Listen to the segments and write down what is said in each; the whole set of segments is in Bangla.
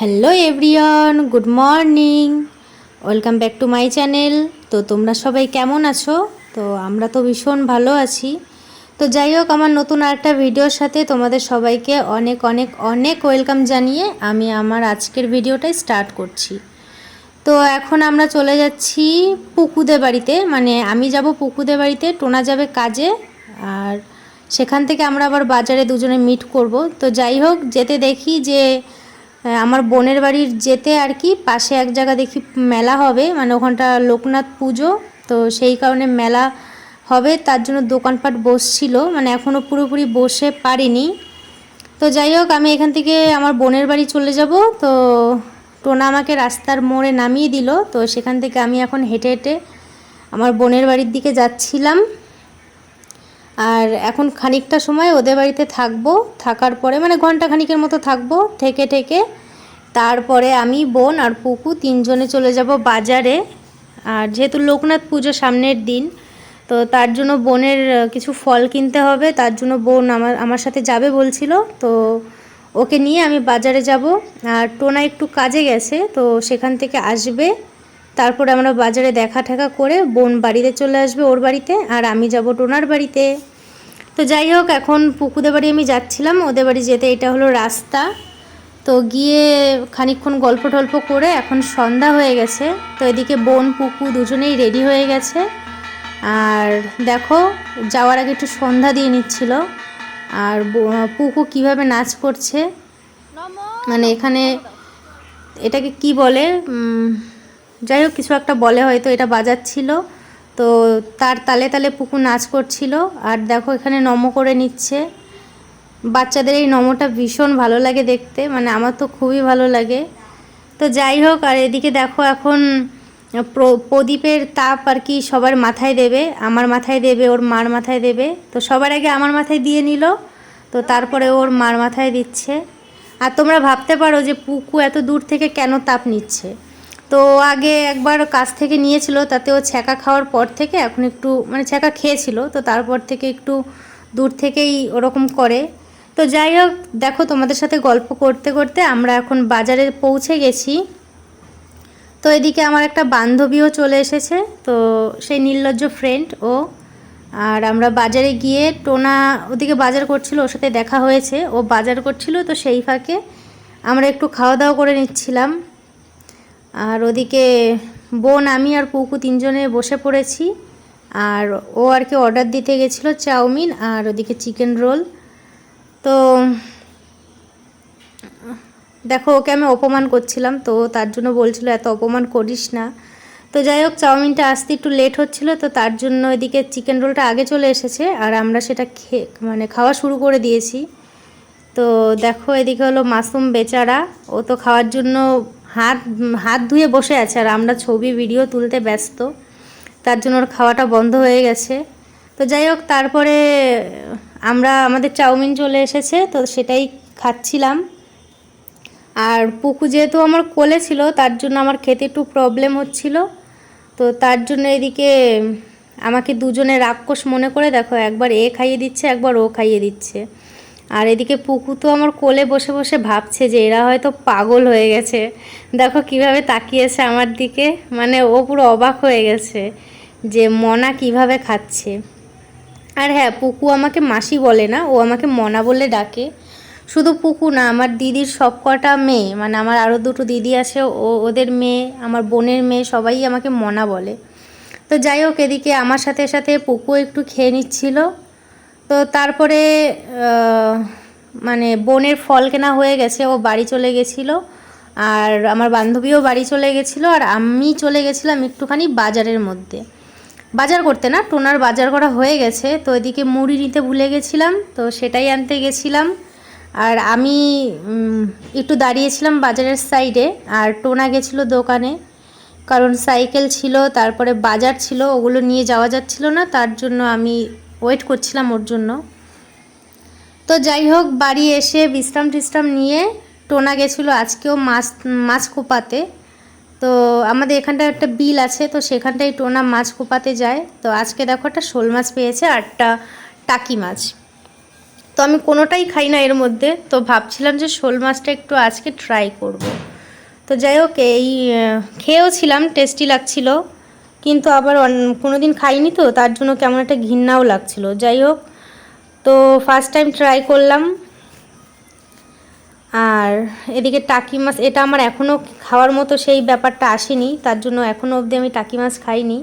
Hello everyone, good morning, welcome back to my channel. তো তোমরা সবাই কেমন আছো? তো আমরা তো ভীষণ ভালো আছি। তো যাই হোক, আমার নতুন আরেকটা ভিডিওর সাথে তোমাদের সবাইকে অনেক অনেক অনেক ওয়েলকাম জানিয়ে আমি আমার আজকের ভিডিওটাই স্টার্ট করছি। তো এখন আমরা চলে যাচ্ছি পুকুদের বাড়িতে, মানে আমি যাব পুকুদের বাড়িতে, টোনা যাবে কাজে, আর সেখান থেকে আমরা আবার বাজারে দুজনে মিট করব। তো যাই হোক, যেতে দেখি যে আমার বোনের বাড়ির যেতে আর কি পাশে এক জায়গা দেখি মেলা হবে, মানে ওখানটা লোকনাথ পুজো, তো সেই কারণে মেলা হবে, তার জন্য দোকানপাট বসছিল, মানে এখনও পুরোপুরি বসে পারিনি। তো যাই হোক, আমি এখান থেকে আমার বোনের বাড়ি চলে যাব। তো টোনা আমাকে রাস্তার মোড়ে নামিয়ে দিল, তো সেখান থেকে আমি এখন হেঁটে হেঁটে আমার বোনের বাড়ির দিকে যাচ্ছিলাম। আর এখন খানিকটা সময় ওদের বাড়িতে থাকবো, থাকার পরে মানে ঘন্টা খানিকের মতো থাকবো, থেকে তারপরে আমি, বোন আর পুকু তিনজনে চলে যাব বাজারে। আর যেহেতু লোকনাথ পুজো সামনের দিন, তো তার জন্য বোনের কিছু ফল কিনতে হবে, তার জন্য বোন আমার সাথে যাবে বলছিল। তো ওকে নিয়ে আমি বাজারে যাব। আর টোনা একটু কাজে গেছে, তো সেখান থেকে আসবে, তারপরে আমরা বাজারে দেখা ঠেকা করে বোন বাড়িতে চলে আসবে ওর বাড়িতে, আর আমি যাব টোনার বাড়িতে। তো যাই হোক, এখন পুকুদের বাড়ি আমি যাচ্ছিলাম, ওদের বাড়ি যেতে এটা হলো রাস্তা। তো গিয়ে খানিকক্ষণ গল্প টল্প করে এখন সন্ধ্যা হয়ে গেছে। তো এদিকে বোন পুকু দুজনেই রেডি হয়ে গেছে। আর দেখো, যাওয়ার আগে একটু সন্ধ্যা দিয়ে নিচ্ছিল। আর পুকু কিভাবে নাচ করছে, মানে এখানে এটাকে কি বলে, যাই হোক কিছু একটা বলে হয়তো, এটা বাজাচ্ছিল, তো তার তালে তালে পুকু নাচ করছিল। আর দেখো এখানে নমো করে নিচ্ছে। বাচ্চাদের এই নমোটা ভীষণ ভালো লাগে দেখতে, মানে আমার তো খুবই ভালো লাগে। তো যাই হোক, আর এদিকে দেখো এখন প্রদীপের তাপ আর কি সবার মাথায় দেবে, আমার মাথায় দেবে, ওর মার মাথায় দেবে। তো সবার আগে আমার মাথায় দিয়ে নিল, তো তারপরে ওর মার মাথায় দিচ্ছে। আর তোমরা ভাবতে পারো যে পুকু এত দূর থেকে কেন তাপ নিচ্ছে। তো আগে একবার কাছ থেকে নিয়েছিল, তাতে ও ছ্যাঁকা খাওয়ার পর থেকে এখন একটু মানে ছ্যাঁকা খেয়েছিল, তো তারপর থেকে একটু দূর থেকেই ওরকম করে। তো যাই হোক, দেখো তোমাদের সাথে গল্প করতে করতে আমরা এখন বাজারে পৌঁছে গেছি। তো এদিকে আমার একটা বান্ধবীও চলে এসেছে, তো সেই নির্লজ্জ ফ্রেন্ড ও। আর আমরা বাজারে গিয়ে, টোনা ওদিকে বাজার করছিল, ওর সাথে দেখা হয়েছে, ও বাজার করছিল, তো সেই ফাঁকে আমরা একটু খাওয়া দাওয়া করে নিচ্ছিলাম। আর ওদিকে বোন, আমি আর পুকু তিনজনে বসে পড়েছি। আর ও আর কি অর্ডার দিতে গেছিলো চাউমিন আর ওদিকে চিকেন রোল। তো দেখো, ওকে আমি অপমান করছিলাম, তো তার জন্য বলছিল এত অপমান করিস না। তো যাই হোক, চাউমিনটা আসতে একটু লেট হচ্ছিল, তো তার জন্য এদিকে চিকেন রোলটা আগে চলে এসেছে, আর আমরা সেটা মানে খাওয়া শুরু করে দিয়েছি। তো দেখো, এদিকে হলো মাসুম বেচারা, ও তো খাওয়ার জন্য হাত হাত ধুয়ে বসে আছে, আর আমরা ছবি ভিডিও তুলতে ব্যস্ত, তার জন্য ওর খাওয়াটা বন্ধ হয়ে গেছে। তো যাই হোক, তারপরে আমাদের চাউমিন চলে এসেছে, তো সেটাই খাচ্ছিলাম। আর পুকু যেহেতু আমার কোলে ছিল, তার জন্য আমার খেতে একটু প্রবলেম হচ্ছিল, তো তার জন্য এদিকে আমাকে দুজনে রাক্ষস মনে করে দেখো একবার এ খাইয়ে দিচ্ছে, একবার ও খাইয়ে দিচ্ছে। আর এদিকে পুকু তো আমার কোলে বসে বসে ভাবছে যে এরা হয়তো পাগল হয়ে গেছে। দেখো কিভাবে তাকিয়েছে আমার দিকে, মানে ও পুরো অবাক হয়ে গেছে যে মনা কিভাবে খাচ্ছে। আর হ্যাঁ, পুকু আমাকে মাসি বলে না, ও আমাকে মনা বলে ডাকে। শুধু পুকু না, আমার দিদির সব কটা মেয়ে, মানে আমার আরও দুটো দিদি আছে, ওদের মেয়ে, আমার বোনের মেয়ে, সবাই আমাকে মনা বলে। তো যাই হোক, এদিকে আমার সাথে সাথে পুকু একটু খেয়ে নিচ্ছিল। তো তারপরে মানে বোনের ফল কেনা হয়ে গেছে, ও বাড়ি চলে গেছিলো, আর আমার বান্ধবীও বাড়ি চলে গেছিলো, আর আমি চলে গেছিলাম একটুখানি বাজারের মধ্যে। বাজার করতে না, টোনার বাজার করা হয়ে গেছে, তো এদিকে মুড়ি নিতে ভুলে গেছিলাম, তো সেটাই আনতে গেছিলাম। আর আমি একটু দাঁড়িয়েছিলাম বাজারের সাইডে, আর টোনা গেছিলো দোকানে, কারণ সাইকেল ছিল, তারপরে বাজার ছিল, ওগুলো নিয়ে যাওয়া যাচ্ছিল না, তার জন্য আমি ওয়েট করছিলাম ওর জন্য। তো যাই হোক, বাড়ি এসে বিশ্রাম টিশ্রাম নিয়ে টোনা গেছিলো আজকেও মাছ কোপাতে। তো আমাদের এখানটা একটা বিল আছে, তো সেখানটাই টোনা মাছ কোপাতে যায়। তো আজকে দেখো একটা শোল মাছ পেয়েছে আর একটা টাকি মাছ। তো আমি কোনোটাই খাই না এর মধ্যে, তো ভাবছিলাম যে শোল মাছটা একটু আজকে ট্রাই করব। তো যাই হোক এই খেয়েও ছিলাম, টেস্টি লাগছিল, কিন্তু আবার কোনো দিন খাইনি তো তার জন্য কেমন একটা ঘৃণাও লাগছিল। যাই হোক, তো ফার্স্ট টাইম ট্রাই করলাম। আর এদিকে টাকি মাছ, এটা আমার এখনও খাওয়ার মতো সেই ব্যাপারটা আসেনি, তার জন্য এখনও অবধি আমি টাকি মাছ খাইনি।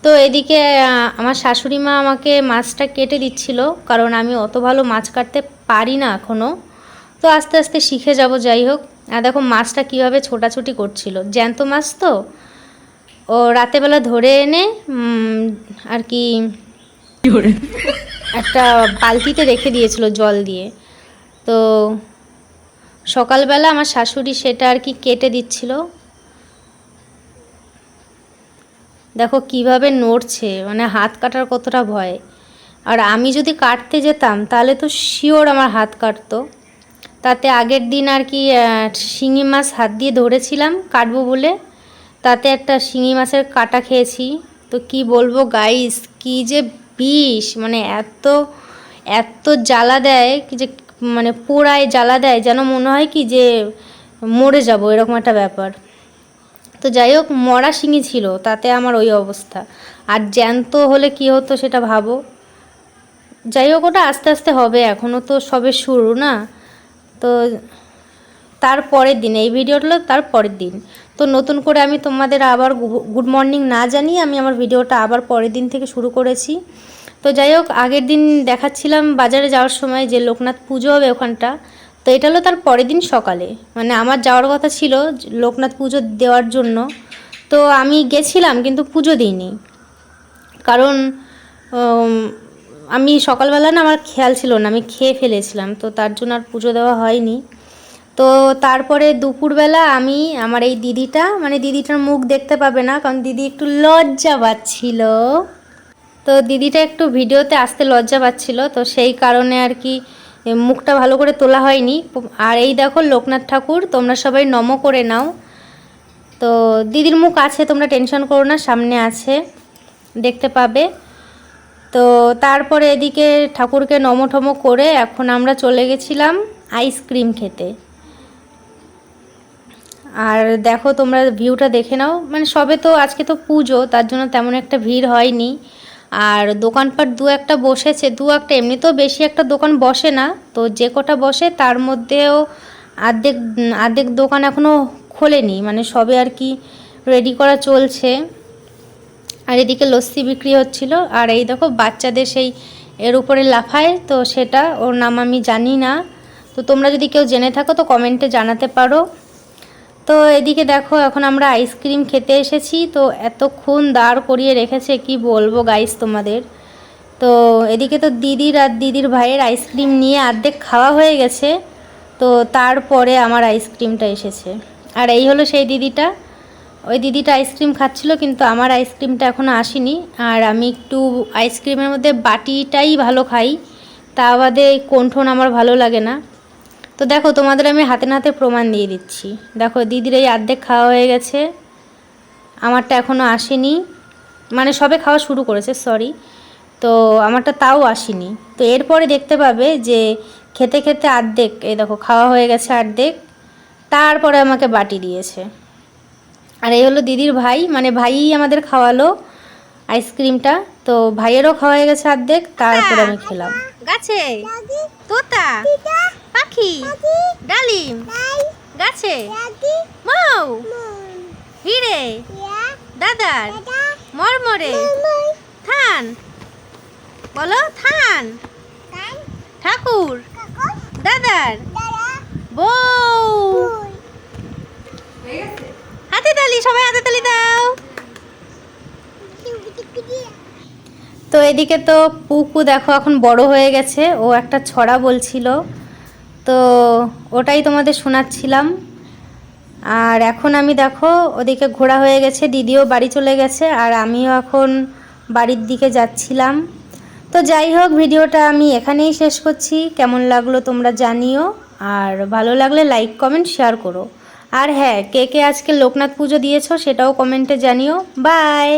তো এদিকে আমার শাশুড়ি মা আমাকে মাছটা কেটে দিচ্ছিল, কারণ আমি অত ভালো মাছ কাটতে পারি না এখনও, তো আস্তে আস্তে শিখে যাব। যাই হোক, আর দেখো মাছটা কীভাবে ছোটাছুটি করছিল, জ্যান্ত মাছ তো ও রাতেবেলা ধরে এনে আর কি একটা বালতিতে রেখে দিয়েছিল জল দিয়ে। তো সকালবেলা আমার শাশুড়ি সেটা আর কি কেটে দিচ্ছিল। দেখো কিভাবে নড়ছে, মানে হাত কাটার কতটা ভয়। আর আমি যদি কাটতে যেতাম তাহলে তো শিওর আমার হাত কাটতো। তাতে আগের দিন আর কি শিঙি মাছ হাত দিয়ে ধরেছিলাম কাটবো বলে, তাতে একটা শিঙি মাছের কাটা খেয়েছি। তো কি বলবো গাইস, কি যে বিষ, মানে এত এত জ্বালা দেয় কি যে, মানে পোড়ায় জ্বালা দেয়, যেন মনে হয় কি যে মরে যাব, এরকম একটা ব্যাপার। তো যাই হোক, মরা শিঙি ছিল, তাতে আমার ওই অবস্থা। আর জ্যান্ত হলে কি হতো সেটা ভাবো। যাই হোক, ওটা আস্তে আস্তে হবে, এখনও তো সবে শুরু না। তো তার পরের দিন, এই ভিডিওটা হলো তার পরের দিন। তো নতুন করে আমি তোমাদের আবার গুড মর্নিং না জানিয়ে আমি আমার ভিডিওটা আবার পরের দিন থেকে শুরু করেছি। তো যাই হোক, আগের দিন দেখাচ্ছিলাম বাজারে যাওয়ার সময় যে লোকনাথ পুজো হবে ওখানটা। তো এটা হলো তার পরের দিন সকালে, মানে আমার যাওয়ার কথা ছিল লোকনাথ পুজো দেওয়ার জন্য। তো আমি গেছিলাম কিন্তু পুজো দিইনি, কারণ আমি সকালবেলা না, আমার খেয়াল ছিল না, আমি খেয়ে ফেলেছিলাম, তো তার জন্য আর পুজো দেওয়া হয়নি। তো তারপরে দুপুরবেলা আমি আমার এই দিদিটা, মানে দিদিটার মুখ দেখতে পাবে না কারণ দিদি একটু লজ্জা পাচ্ছিল, তো দিদিটা একটু ভিডিওতে আসতে লজ্জা পাচ্ছিল, তো সেই কারণে আর কি মুখটা ভালো করে তোলা হয়নি। আর এই দেখো লোকনাথ ঠাকুর, তোমরা সবাই নমো করে নাও। তো দিদির মুখ আছে, তোমরা টেনশন করো না, সামনে আছে, দেখতে পাবে। তো তারপরে এদিকে ঠাকুরকে নমো ঠমো করে এখন আমরা চলে গেছিলাম আইসক্রিম খেতে। আর দেখো তোমরা ভিউটা দেখে নাও, মানে সবে তো আজকে তো পুজো, তার জন্য তেমন একটা ভিড় হয়নি। আর দোকানপাট দু একটা বসেছে, দু একটা, এমনিতেও বেশি একটা দোকান বসে না, তো যে কটা বসে তার মধ্যেও আর্ধেক আর্ধেক দোকান এখনও খোলেনি, মানে সবে আর কি রেডি করা চলছে। আর এদিকে লস্যি বিক্রি হচ্ছিল। আর এই দেখো বাচ্চাদের সেই এর উপরে লাফায়, তো সেটা ওর নাম আমি জানি না, তো তোমরা যদি কেউ জেনে থাকো তো কমেন্টে জানাতে পারো। তো এদিকে দেখো এখন আমরা আইসক্রিম খেতে এসেছি, তো এতক্ষণ দাঁড় করিয়ে রেখেছে কি বলবো গাইস তোমাদের। তো এদিকে তো দিদির আর দিদির ভাইয়ের আইসক্রিম নিয়ে অর্ধেক খাওয়া হয়ে গেছে, তো তারপরে আমার আইসক্রিমটা এসেছে। আর এই হলো সেই দিদিটা, ওই দিদিটা আইসক্রিম খাচ্ছিল, কিন্তু আমার আইসক্রিমটা এখনও আসেনি। আর আমি একটু আইসক্রিমের মধ্যে বাটিটাই ভালো খাই, তা বাদে কোনঠোন আমার ভালো লাগে না। তো দেখো তোমাদের আমি হাতে নাতে প্রমাণ দিয়ে দিচ্ছি, দেখো দিদির এই অর্ধেক খাওয়া হয়ে গেছে, আমারটা এখনও আসেনি, মানে সবে খাওয়া শুরু করেছে, সরি, তো আমারটা তাও আসেনি। তো এরপরে দেখতে পাবে যে খেতে খেতে অর্ধেক, এই দেখো খাওয়া হয়ে গেছে অর্ধেক, তারপরে আমাকে বাটি দিয়েছে। আর এই হলো দিদির ভাই, মানে ভাইই আমাদের খাওয়ালো আইসক্রিমটা, তো ভাইয়েরও খাওয়া হয়ে গেছে অর্ধেক, তারপরে আমি খেলাম। গাছে তোতা, পাখি, ডালিম, গাছে মৌ, হিরে, দাদার, মরমরে, থান, বলো থান, ঠাকুর, দাদার, বউ, হাতে তালি, সবাই হাতে তালি দাও। তো এদিকে তো পুকু দেখো এখন বড় হয়ে গেছে, ও একটা ছড়া বলছিল, তো ওটাই তোমাদের শোনাচ্ছিলাম। আর এখন আমি দেখো ওদিকে ঘোরা হয়ে গেছে, দিদিও বাড়ি চলে গেছে, আর আমিও এখন বাড়ির দিকে যাচ্ছিলাম। তো যাই হোক, ভিডিওটা আমি এখানেই শেষ করছি, কেমন লাগলো তোমরা জানিও, আর ভালো লাগলে লাইক কমেন্ট শেয়ার করো। আর হ্যাঁ, কে কে আজকে লোকনাথ পুজো দিয়েছো সেটাও কমেন্টে জানিও। বাই।